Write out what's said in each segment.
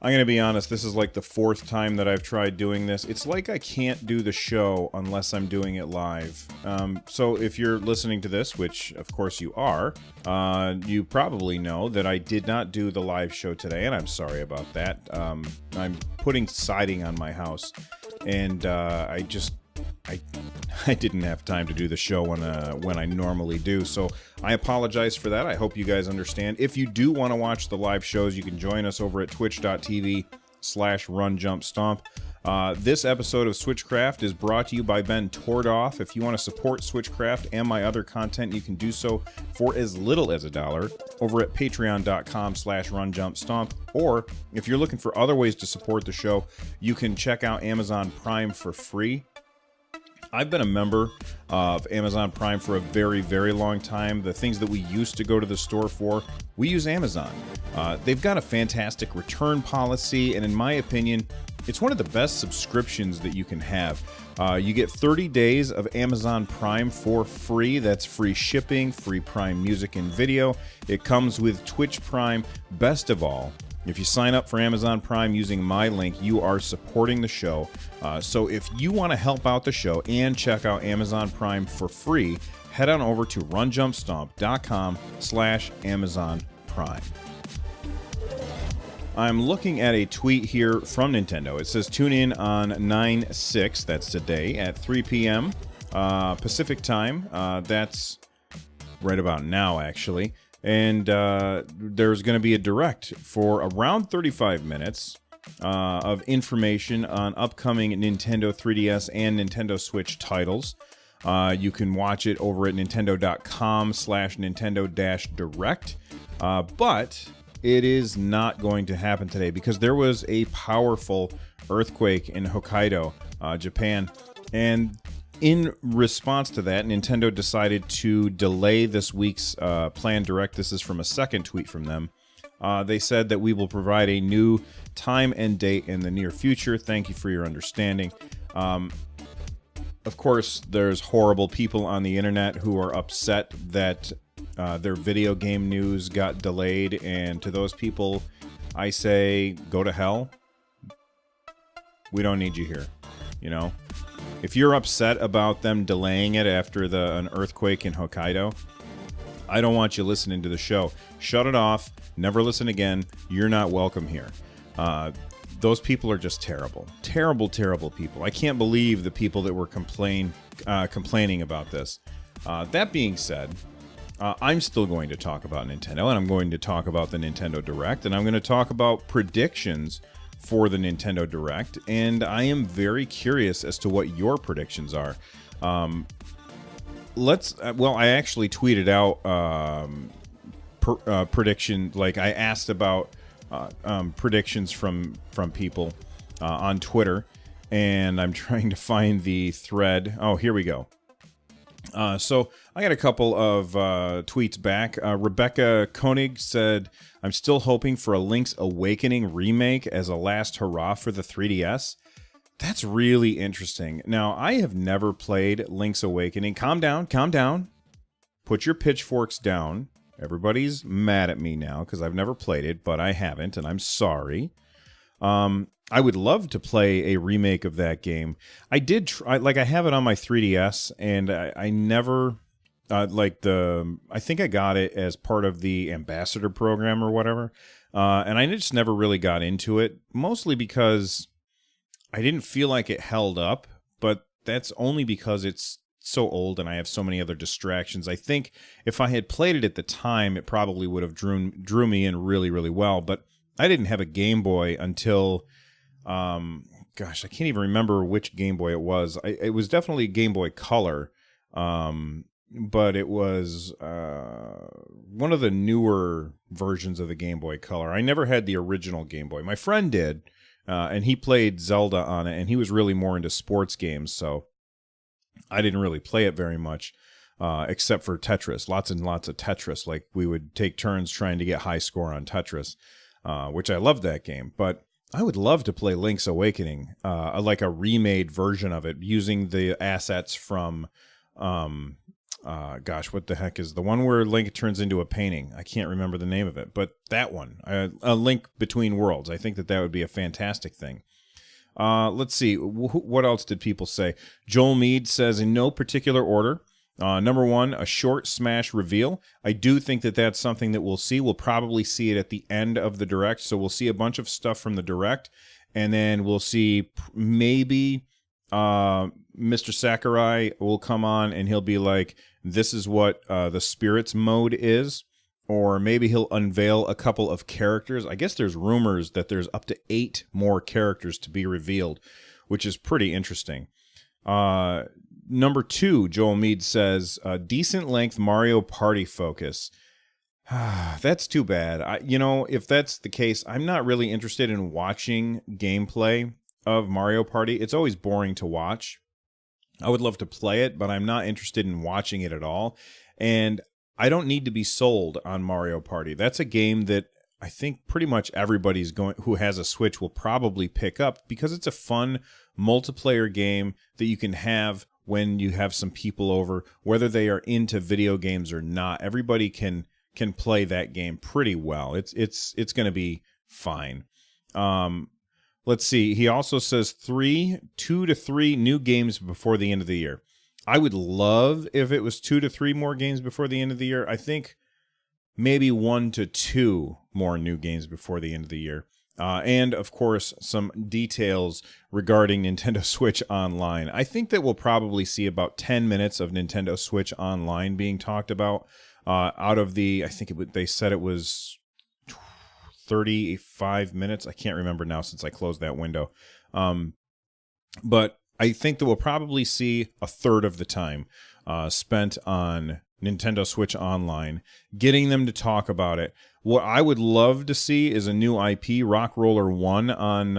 I'm going to be honest, this is like the fourth time that I've tried doing this. It's like I can't do the show unless I'm doing it live. So if you're listening to this, which of course you are, you probably know that I did not do the live show today, and I'm sorry about that. I'm putting siding on my house, and I didn't have time to do the show when I normally do, so I apologize for that. I hope you guys understand. If you do want to watch the live shows, you can join us over at twitch.tv/runjumpstomp. This episode of Switchcraft is brought to you by Ben Tordoff. If you want to support Switchcraft and my other content, you can do so for as little as $1 over at patreon.com/runjumpstomp. Or if you're looking for other ways to support the show, you can check out Amazon Prime for free. I've been a member of Amazon Prime for a very, very long time. The things that we used to go to the store for, we use Amazon. They've got a fantastic return policy, and in my opinion, it's one of the best subscriptions that you can have. You get 30 days of Amazon Prime for free. That's free shipping, free Prime music and video. It comes with Twitch Prime. Best of all, if you sign up for Amazon Prime using my link, you are supporting the show. So if you want to help out the show and check out Amazon Prime for free, head on over to runjumpstomp.com/Amazon Prime. I'm looking at a tweet here from Nintendo. It says tune in on 9/6, that's today, at 3 p.m. Pacific time. That's right about now, actually. And there's going to be a direct for around 35 minutes of information on upcoming Nintendo 3DS and Nintendo Switch titles. You can watch it over at nintendo.com/Nintendo-Direct. But it is not going to happen today because there was a powerful earthquake in Hokkaido, Japan. And in response to that, Nintendo decided to delay this week's planned direct. This is from a second tweet from them. They said that we will provide a new time and date in the near future. Thank you for your understanding. Of course, there's horrible people on the internet who are upset that their video game news got delayed. And to those people, I say, go to hell. We don't need you here, you know? If you're upset about them delaying it after an earthquake in Hokkaido, I don't want you listening to the show. Shut it off. Never listen again. You're not welcome here. Those people are just terrible. Terrible, terrible people. I can't believe the people that were complaining about this. That being said, I'm still going to talk about Nintendo, and I'm going to talk about the Nintendo Direct, and I'm going to talk about predictions for the Nintendo Direct, and I am very curious as to what your predictions are. I actually tweeted out prediction, like I asked about predictions from people on Twitter, and I'm trying to find the thread. Oh, here we go. So I got a couple of tweets back. Rebecca Koenig said, I'm still hoping for a Link's Awakening remake as a last hurrah for the 3DS. That's really interesting. Now, I have never played Link's Awakening. Calm down, calm down. Put your pitchforks down. Everybody's mad at me now because I've never played it, but I haven't, and I'm sorry. I would love to play a remake of that game. I did try, like I have it on my 3DS, and I never, I think I got it as part of the ambassador program or whatever, and I just never really got into it, mostly because I didn't feel like it held up, but that's only because it's so old and I have so many other distractions. I think if I had played it at the time, it probably would have drew me in really, really well, but I didn't have a Game Boy until, gosh, I can't even remember which Game Boy it was. It was definitely Game Boy Color, but it was one of the newer versions of the Game Boy Color. I never had the original Game Boy. My friend did, and he played Zelda on it, and he was really more into sports games, so I didn't really play it very much, except for Tetris. Lots and lots of Tetris. Like, we would take turns trying to get high score on Tetris. Which I love that game, but I would love to play Link's Awakening, like a remade version of it, using the assets from Gosh, what the heck is the one where Link turns into a painting? I can't remember the name of it, but that one, a Link Between Worlds. I think that would be a fantastic thing. Let's see. What else did people say? Joel Mead says, in no particular order. Number one, a short Smash reveal. I do think that that's something that we'll see. We'll probably see it at the end of the Direct. So we'll see a bunch of stuff from the Direct. And then we'll see maybe Mr. Sakurai will come on and he'll be like, this is what the Spirits mode is. Or maybe he'll unveil a couple of characters. I guess there's rumors that there's up to 8 more characters to be revealed, which is pretty interesting. Number 2, Joel Mead says, decent length Mario Party focus. That's too bad. If that's the case, I'm not really interested in watching gameplay of Mario Party. It's always boring to watch. I would love to play it, but I'm not interested in watching it at all. And I don't need to be sold on Mario Party. That's a game that I think pretty much everybody's who has a Switch will probably pick up because it's a fun multiplayer game that you can have when you have some people over, whether they are into video games or not. Everybody can play that game pretty well. It's going to be fine. Let's see. He also says 2 to 3 new games before the end of the year. I would love if it was 2 to 3 more games before the end of the year. I think maybe 1 to 2 more new games before the end of the year. And, of course, some details regarding Nintendo Switch Online. I think that we'll probably see about 10 minutes of Nintendo Switch Online being talked about out of the, they said it was 35 minutes. I can't remember now since I closed that window. But I think that we'll probably see a third of the time spent on Nintendo Switch Online, getting them to talk about it. What I would love to see is a new IP, Rock Roller 1 on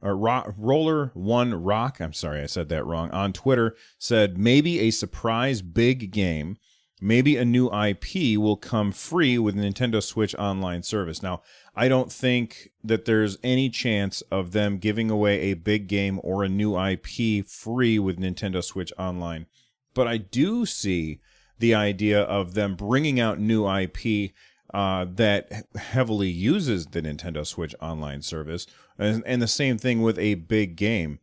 Roller 1 Rock. I'm sorry, I said that wrong. On Twitter said maybe a surprise big game, maybe a new IP will come free with Nintendo Switch Online service. Now, I don't think that there's any chance of them giving away a big game or a new IP free with Nintendo Switch Online. But I do see the idea of them bringing out new IP that heavily uses the Nintendo Switch Online service. And the same thing with a big game.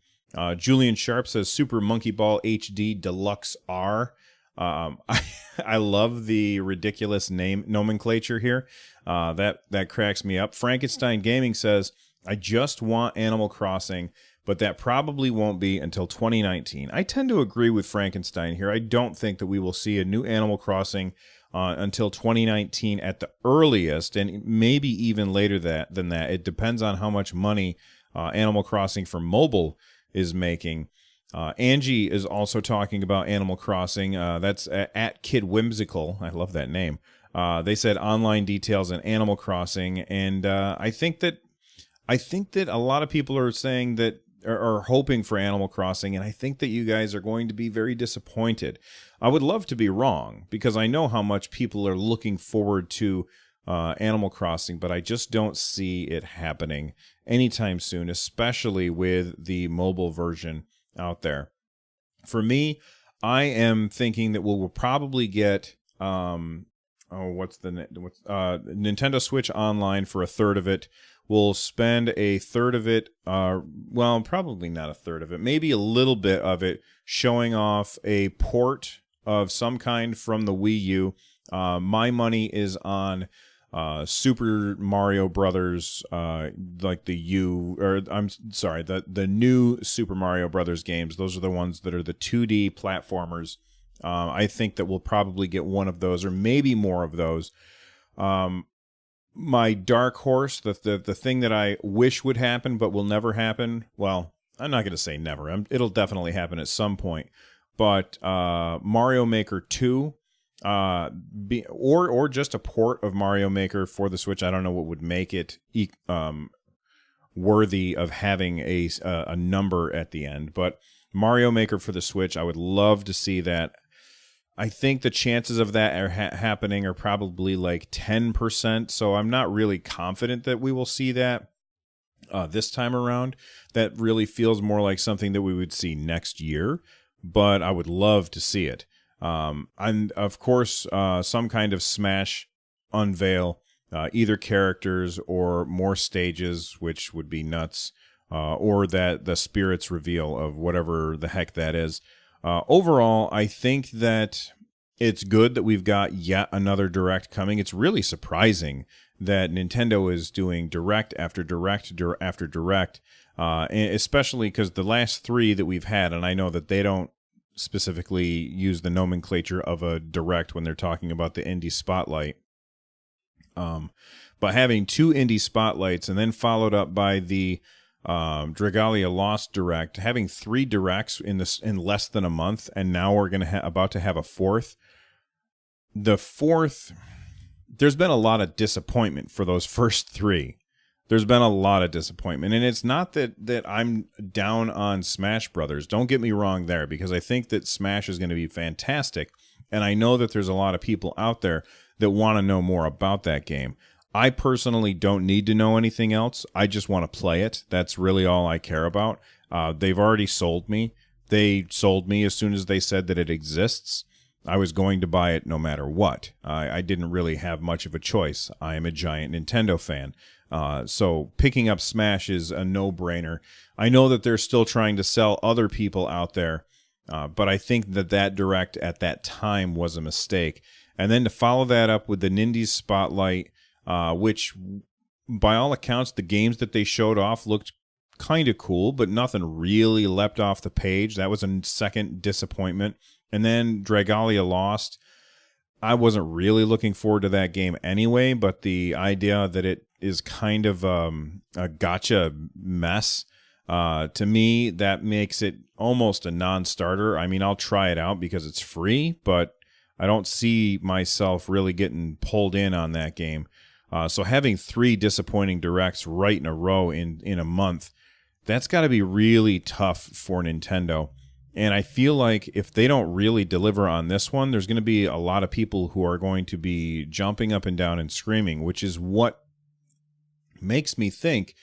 Julian Sharp says Super Monkey Ball HD Deluxe R. I love the ridiculous name nomenclature here. That cracks me up. Frankenstein Gaming says, I just want Animal Crossing, but that probably won't be until 2019. I tend to agree with Frankenstein here. I don't think that we will see a new Animal Crossing until 2019 at the earliest, and maybe even later than that. It depends on how much money Animal Crossing for mobile is making. Angie is also talking about Animal Crossing. That's at Kid Whimsical. I love that name. They said online details in Animal Crossing, and I think that a lot of people are saying that are hoping for Animal Crossing, and I think that you guys are going to be very disappointed. I would love to be wrong because I know how much people are looking forward to Animal Crossing, but I just don't see it happening anytime soon, especially with the mobile version out there. For me, I am thinking that we'll probably get Nintendo Switch Online for a third of it. We'll spend a third of it, well, probably not a third of it, maybe a little bit of it, showing off a port of some kind from the Wii U. My money is on Super Mario Brothers, like the new Super Mario Brothers games. Those are the ones that are the 2D platformers. I think that we'll probably get one of those or maybe more of those. My dark horse, the thing that I wish would happen but will never happen. Well, I'm not going to say never. It'll definitely happen at some point. But Mario Maker 2, or just a port of Mario Maker for the Switch. I don't know what would make it worthy of having a number at the end. But Mario Maker for the Switch, I would love to see that. I think the chances of that are happening are probably like 10%, so I'm not really confident that we will see that this time around. That really feels more like something that we would see next year, but I would love to see it. And of course, some kind of Smash unveil, either characters or more stages, which would be nuts, or that the spirits reveal of whatever the heck that is. Overall, I think that it's good that we've got yet another Direct coming. It's really surprising that Nintendo is doing Direct after Direct after Direct, especially because the last three that we've had, and I know that they don't specifically use the nomenclature of a Direct when they're talking about the Indie Spotlight. But having two Indie Spotlights and then followed up by the Dragalia Lost Direct, having three Directs in less than a month, and now we're about to have a fourth. The fourth, there's been a lot of disappointment for those first three. There's been a lot of disappointment, and it's not that I'm down on Smash Brothers. Don't get me wrong there, because I think that Smash is going to be fantastic, and I know that there's a lot of people out there that want to know more about that game. I personally don't need to know anything else. I just want to play it. That's really all I care about. They've already sold me. They sold me as soon as they said that it exists. I was going to buy it no matter what. I didn't really have much of a choice. I am a giant Nintendo fan. So picking up Smash is a no-brainer. I know that they're still trying to sell other people out there, but I think that Direct at that time was a mistake. And then to follow that up with the Nindies Spotlight, which by all accounts, the games that they showed off looked kind of cool, but nothing really leapt off the page. That was a second disappointment. And then Dragalia Lost, I wasn't really looking forward to that game anyway, but the idea that it is kind of a gotcha mess, to me, that makes it almost a non-starter. I mean, I'll try it out because it's free, but I don't see myself really getting pulled in on that game. So having three disappointing Directs right in a row in a month, that's got to be really tough for Nintendo. And I feel like if they don't really deliver on this one, there's going to be a lot of people who are going to be jumping up and down and screaming, which is what makes me think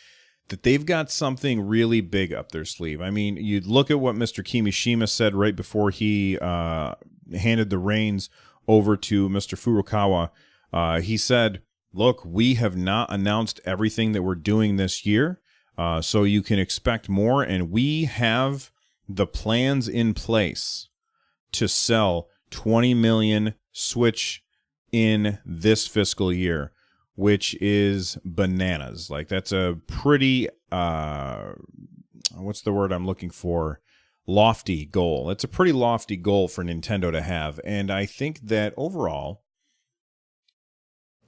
that they've got something really big up their sleeve. I mean, you look at what Mr. Kimishima said right before he handed the reins over to Mr. Furukawa. He said, look, we have not announced everything that we're doing this year, so you can expect more, and we have the plans in place to sell 20 million Switch in this fiscal year, which is bananas. Like, that's a pretty, what's the word I'm looking for? Lofty goal. It's a pretty lofty goal for Nintendo to have. And I think that overall,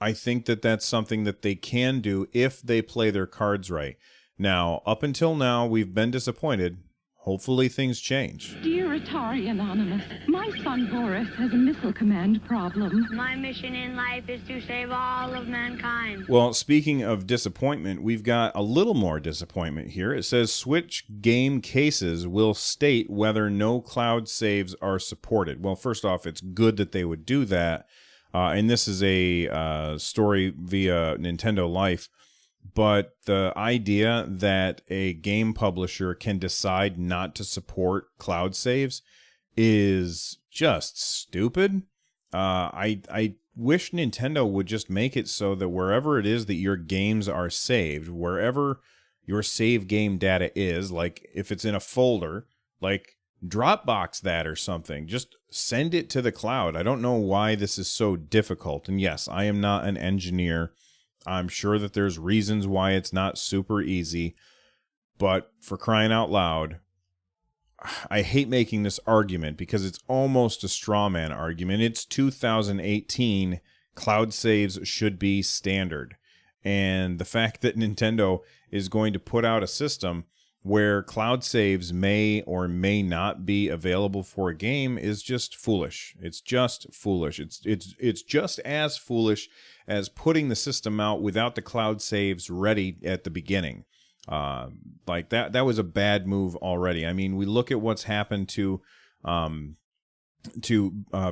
I think that that's something that they can do if they play their cards right. Now, up until now, we've been disappointed. Hopefully things change. Dear Atari Anonymous, my son Boris has a missile command problem. My mission in life is to save all of mankind. Well, speaking of disappointment, we've got a little more disappointment here. It says Switch game cases will state whether no cloud saves are supported. Well, first off, it's good that they would do that. And this is a story via Nintendo Life. But the idea that a game publisher can decide not to support cloud saves is just stupid. I wish Nintendo would just make it so that wherever it is that your games are saved, wherever your save game data is, like if it's in a folder, like Dropbox that or something, just send it to the cloud. I don't know why this is so difficult. And yes, I am not an engineer. I'm sure that there's reasons why it's not super easy, but for crying out loud, I hate making this argument because it's almost a straw man argument. It's 2018. Cloud saves should be standard. And the fact that Nintendo is going to put out a system where cloud saves may or may not be available for a game is just foolish. It's just foolish. It's just as foolish as putting the system out without the cloud saves ready at the beginning. Like that was a bad move already. I mean, we look at what's happened to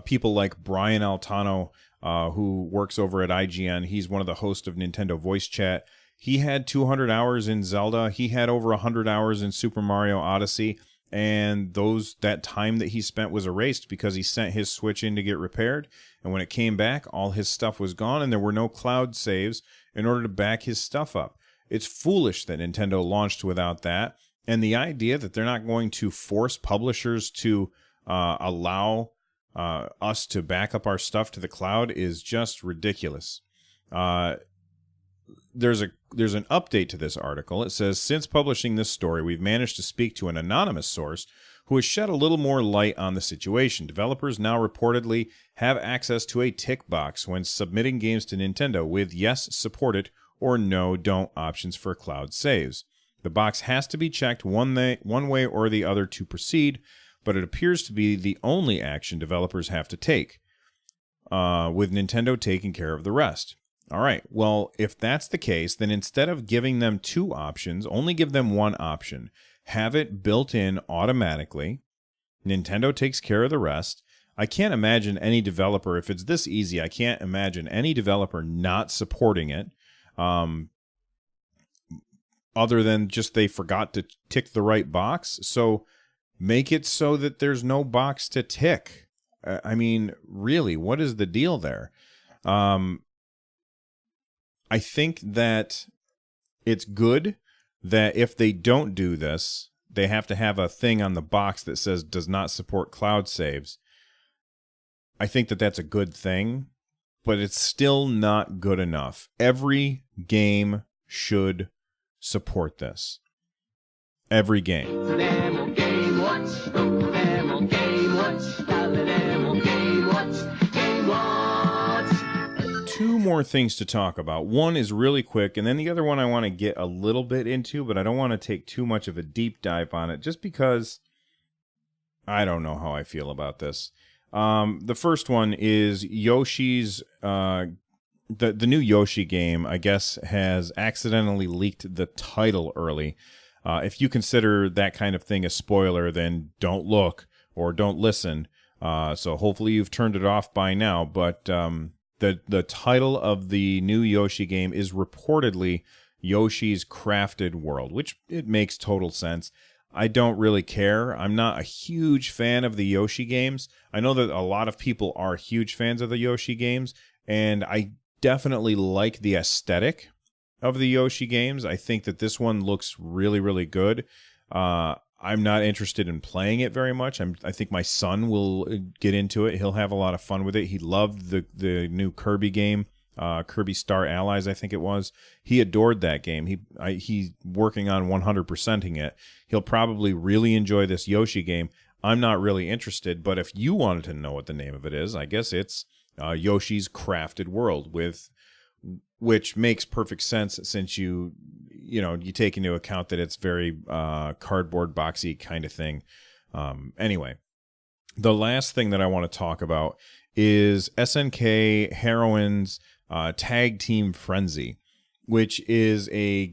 people like Brian Altano, who works over at IGN. He's one of the hosts of Nintendo Voice Chat. He had 200 hours in Zelda. He had over 100 hours in Super Mario Odyssey. and that time that he spent was erased because he sent his Switch in to get repaired, and when it came back, all his stuff was gone, and there were no cloud saves in order to back his stuff up. It's foolish that Nintendo launched without that, and the idea that they're not going to force publishers to allow us to back up our stuff to the cloud is just ridiculous. There's an update to this article. It says, since publishing this story, we've managed to speak to an anonymous source who has shed a little more light on the situation. Developers now reportedly have access to a tick box when submitting games to Nintendo with yes, support it, or no, don't options for cloud saves. The box has to be checked one way or the other to proceed, but it appears to be the only action developers have to take, with Nintendo taking care of the rest. All right, well, if that's the case, then instead of giving them 2 options, only give them 1 option. Have it built in automatically. Nintendo takes care of the rest. I can't imagine any developer, if it's this easy, I can't imagine any developer not supporting it, other than just they forgot to tick the right box. So make it so that there's no box to tick. I mean, really, what is the deal there? I think that it's good that if they don't do this, they have to have a thing on the box that says does not support cloud saves. I think that that's a good thing, but it's still not good enough. Every game should support this. Every game. Two more things to talk about. One is really quick, and then the other one I want to get a little bit into, but I don't want to take too much of a deep dive on it, just because I don't know how I feel about this. The first one is Yoshi's, the new Yoshi game, I guess, has accidentally leaked the title early. If you consider that kind of thing a spoiler, then don't look or don't listen. So hopefully you've turned it off by now, but the title of the new Yoshi game is reportedly Yoshi's Crafted World, which it makes total sense. I don't really care. I'm not a huge fan of the Yoshi games. I know that a lot of people are huge fans of the Yoshi games, and I definitely like the aesthetic of the Yoshi games. I think that this one looks really, really good. I'm not interested in playing it very much. I think my son will get into it. He'll have a lot of fun with it. He loved the new Kirby game, Kirby Star Allies, I think it was. He adored that game. He's working on 100%ing it. He'll probably really enjoy this Yoshi game. I'm not really interested, but if you wanted to know what the name of it is, I guess it's Yoshi's Crafted World, which makes perfect sense since you take into account that it's very cardboard boxy kind of thing. Anyway, the last thing that I want to talk about is SNK Heroines Tag Team Frenzy, which is a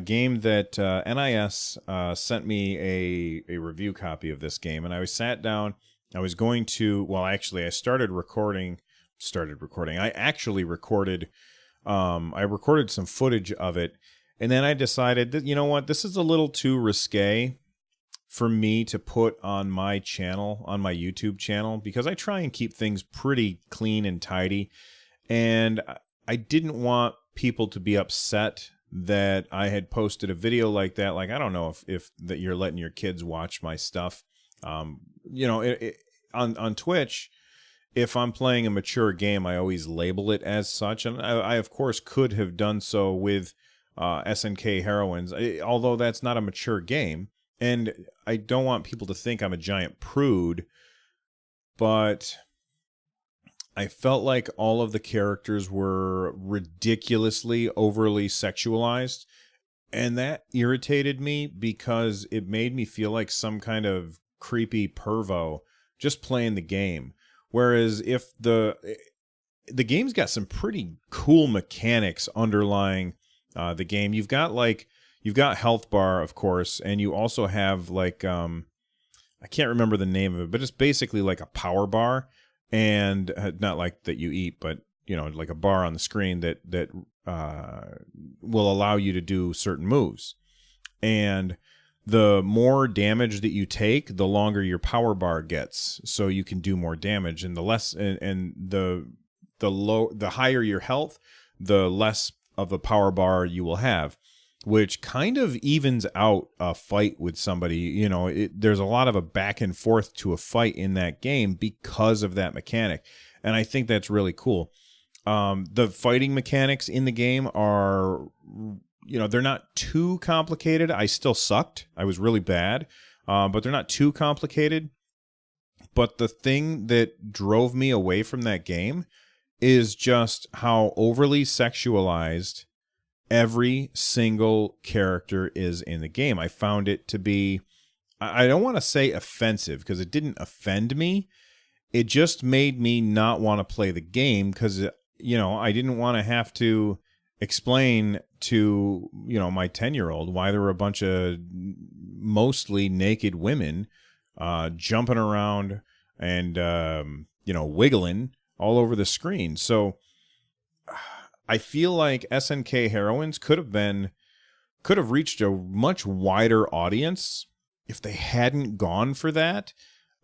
game that NIS sent me a review copy of this game, and I sat down. I was going to, well, actually, I started recording. I actually recorded. I recorded some footage of it, and then I decided that, you know what, this is a little too risque for me to put on my channel, on my YouTube channel, because I try and keep things pretty clean and tidy, and I didn't want people to be upset that I had posted a video like that. Like, I don't know if that you're letting your kids watch my stuff. On Twitch, if I'm playing a mature game, I always label it as such. And I of course, could have done so with SNK Heroines, although that's not a mature game. And I don't want people to think I'm a giant prude, but I felt like all of the characters were ridiculously overly sexualized. And that irritated me because it made me feel like some kind of creepy pervo just playing the game. Whereas if the game's got some pretty cool mechanics underlying the game. You've got health bar, of course, and you also have like I can't remember the name of it, but it's basically like a power bar, and not like that you eat, but like a bar on the screen that will allow you to do certain moves. And the more damage that you take, the longer your power bar gets, so you can do more damage, and the less and the higher your health, the less of a power bar you will have, which kind of evens out a fight with somebody. You know, there's a lot of a back and forth to a fight in that game because of that mechanic, and I think that's really cool. The fighting mechanics in the game are, you know, they're not too complicated. I still sucked. I was really bad, but they're not too complicated. But the thing that drove me away from that game is just how overly sexualized every single character is in the game. I found it to be, I don't want to say offensive, because it didn't offend me. It just made me not want to play the game, because, you know, I didn't want to have to explain to, you know, my 10-year-old why there were a bunch of mostly naked women jumping around and, you know, wiggling all over the screen. So I feel like SNK Heroines could have reached a much wider audience if they hadn't gone for that.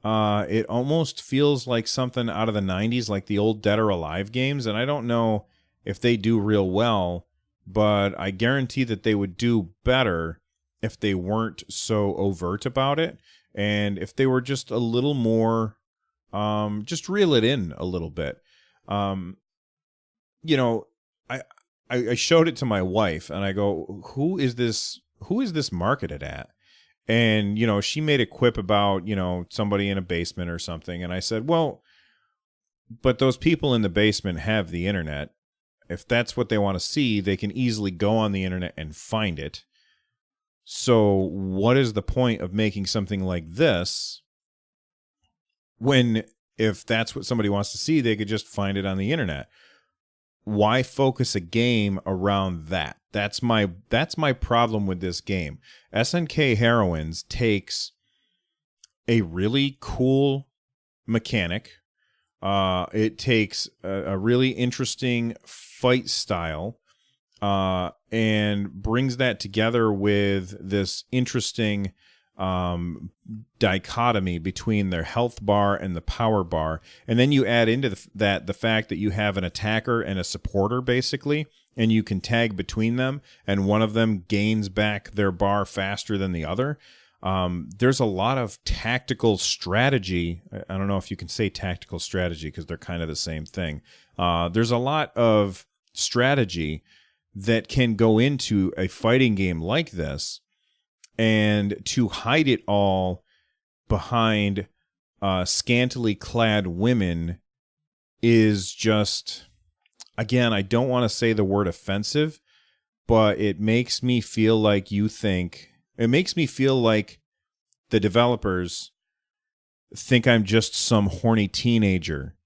It almost feels like something out of the 90s, like the old Dead or Alive games, and I don't know if they do real well, but I guarantee that they would do better if they weren't so overt about it, and if they were just a little more, just reel it in a little bit. You know, I showed it to my wife, and I go, who is this marketed at? And, you know, she made a quip about, you know, somebody in a basement or something. And I said, well, but those people in the basement have the internet. If that's what they want to see, they can easily go on the internet and find it. So what is the point of making something like this when, if that's what somebody wants to see, they could just find it on the internet? Why focus a game around that? That's my problem with this game. SNK Heroines takes a really cool mechanic. It takes a really interesting fight style, and brings that together with this interesting dichotomy between their health bar and the power bar. And then you add into the fact that you have an attacker and a supporter, basically, and you can tag between them, and one of them gains back their bar faster than the other. There's a lot of tactical strategy. I don't know if you can say tactical strategy, because they're kind of the same thing. There's a lot of strategy that can go into a fighting game like this, and to hide it all behind scantily clad women is just, again, I don't want to say the word offensive, but it makes me feel like it makes me feel like the developers think I'm just some horny teenager.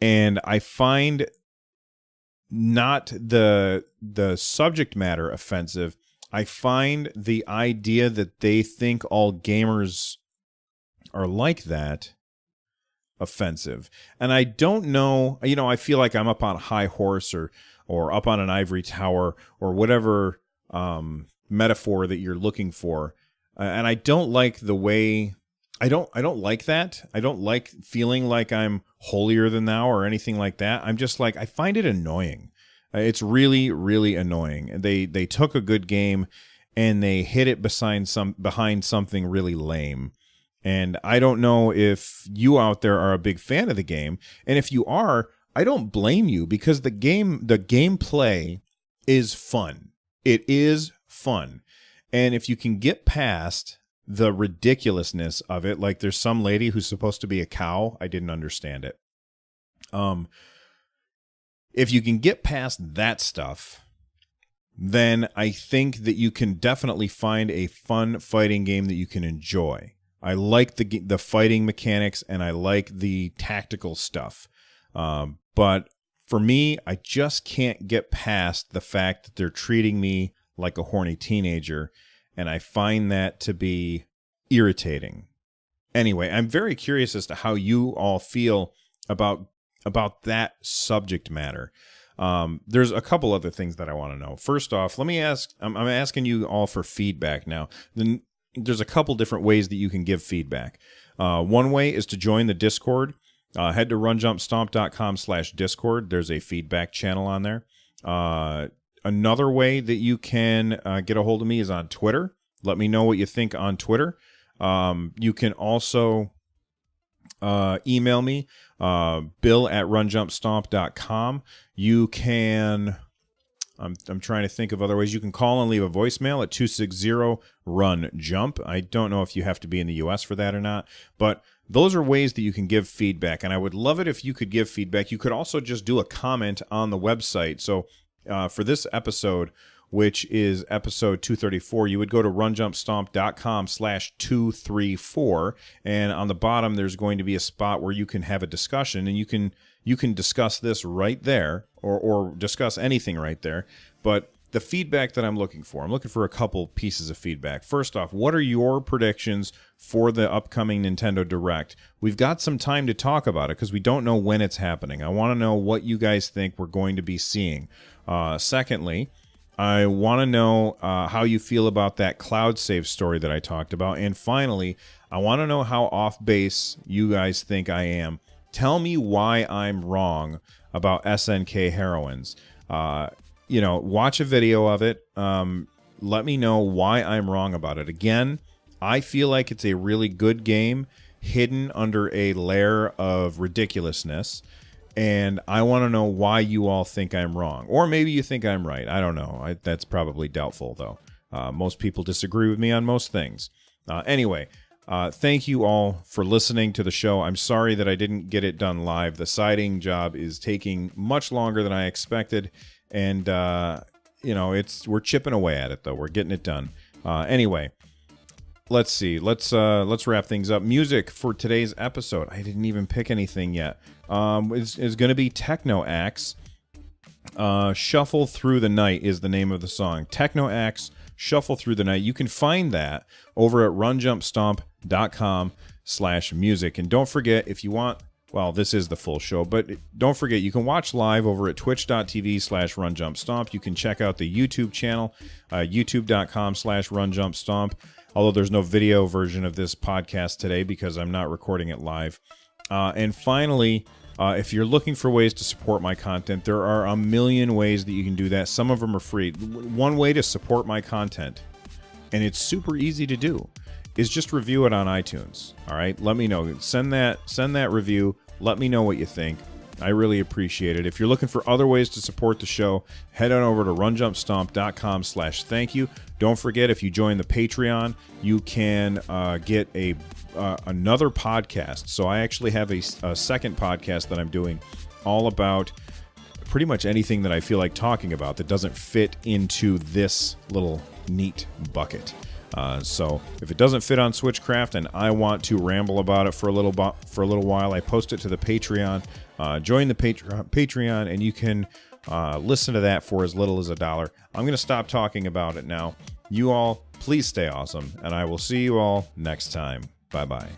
And I find not the subject matter offensive. I find the idea that they think all gamers are like that offensive. And I don't know, you know, I feel like I'm up on a high horse or up on an ivory tower or whatever metaphor that you're looking for. And I don't like the way, I don't like that. I don't like feeling like I'm holier than thou or anything like that. I'm just like, I find it annoying. It's really, really annoying. They took a good game and they hid it behind something really lame. And I don't know if you out there are a big fan of the game. And if you are, I don't blame you, because the gameplay is fun. It is fun. And if you can get past the ridiculousness of it, like there's some lady who's supposed to be a cow, I didn't understand it. If you can get past that stuff, then I think that you can definitely find a fun fighting game that you can enjoy. I like the fighting mechanics, and I like the tactical stuff. But for me, I just can't get past the fact that they're treating me like a horny teenager, and I find that to be irritating. Anyway, I'm very curious as to how you all feel about that subject matter. There's a couple other things that I want to know. First off, I'm asking you all for feedback now. Then there's a couple different ways that you can give feedback. One way is to join the Discord. Head to runjumpstomp.com/Discord. There's a feedback channel on there. Another way that you can get a hold of me is on Twitter. Let me know what you think on Twitter. You can also email me, bill@runjumpstomp.com. You can, I'm trying to think of other ways. You can call and leave a voicemail at 260-RUN-JUMP. I don't know if you have to be in the U.S. for that or not, but those are ways that you can give feedback, and I would love it if you could give feedback. You could also just do a comment on the website. So for this episode, which is episode 234, you would go to runjumpstomp.com/234, and on the bottom there's going to be a spot where you can have a discussion, and you can discuss this right there, or discuss anything right there. But the feedback that I'm looking for a couple pieces of feedback. First off, what are your predictions for the upcoming Nintendo Direct? We've got some time to talk about it because we don't know when it's happening. I want to know what you guys think we're going to be seeing. Secondly, I want to know how you feel about that cloud save story that I talked about. And finally, I want to know how off base you guys think I am. Tell me why I'm wrong about SNK Heroines. Watch a video of it. Let me know why I'm wrong about it. Again, I feel like it's a really good game hidden under a layer of ridiculousness. And I want to know why you all think I'm wrong. Or maybe you think I'm right. I don't know. That's probably doubtful, though. Most people disagree with me on most things. Anyway, thank you all for listening to the show. I'm sorry that I didn't get it done live. The siding job is taking much longer than I expected. And, we're chipping away at it, though. We're getting it done. Anyway. Let's see. Let's wrap things up. Music for today's episode. I didn't even pick anything yet. Is going to be Techno Axe. Shuffle Through the Night is the name of the song. Techno Axe, Shuffle Through the Night. You can find that over at runjumpstomp.com/music. And don't forget, if you want, well, this is the full show, but don't forget, you can watch live over at twitch.tv/runjumpstomp. You can check out the YouTube channel, youtube.com/runjumpstomp. Although there's no video version of this podcast today because I'm not recording it live. And finally, if you're looking for ways to support my content, there are a million ways that you can do that. Some of them are free. One way to support my content, and it's super easy to do, is just review it on iTunes. All right? Let me know. Send that review. Let me know what you think. I really appreciate it. If you're looking for other ways to support the show, head on over to runjumpstomp.com/thank you. Don't forget, if you join the Patreon, you can get another podcast. So I actually have a second podcast that I'm doing all about pretty much anything that I feel like talking about that doesn't fit into this little neat bucket. So if it doesn't fit on Switchcraft and I want to ramble about it for a little while, I post it to the Patreon. Join the Patreon, and you can listen to that for as little as $1. I'm going to stop talking about it now. You all, please stay awesome, and I will see you all next time. Bye-bye.